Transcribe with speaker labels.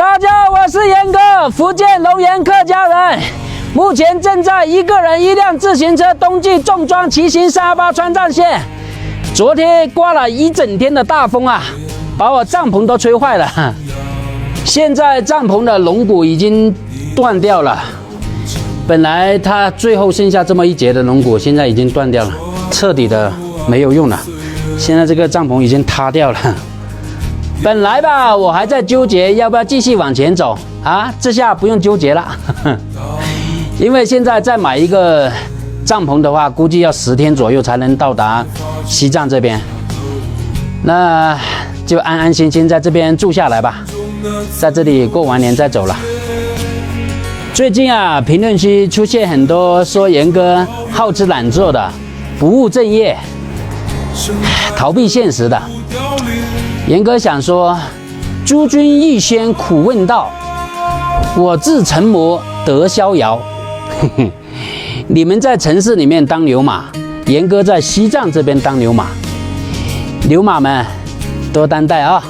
Speaker 1: 大家好，我是严哥，福建龙岩客家人，目前正在一个人一辆自行车冬季重装骑行328川藏线。昨天刮了一整天的大风啊，把我帐篷都吹坏了。现在帐篷的龙骨已经断掉了，本来它最后剩下这么一节的龙骨，现在已经断掉了，彻底的没有用了。现在这个帐篷已经塌掉了。本来吧，我还在纠结要不要继续往前走啊，这下不用纠结了，因为现在再买一个帐篷的话，估计要10天左右才能到达西藏这边，那就安安心心在这边住下来吧，在这里过完年再走了。最近啊，评论区出现很多说严哥好吃懒做的，不务正业，逃避现实的。严哥想说，诸君欲仙苦问道，我自成魔得逍遥。你们在城市里面当牛马，严哥在西藏这边当牛马，牛马们多担待啊。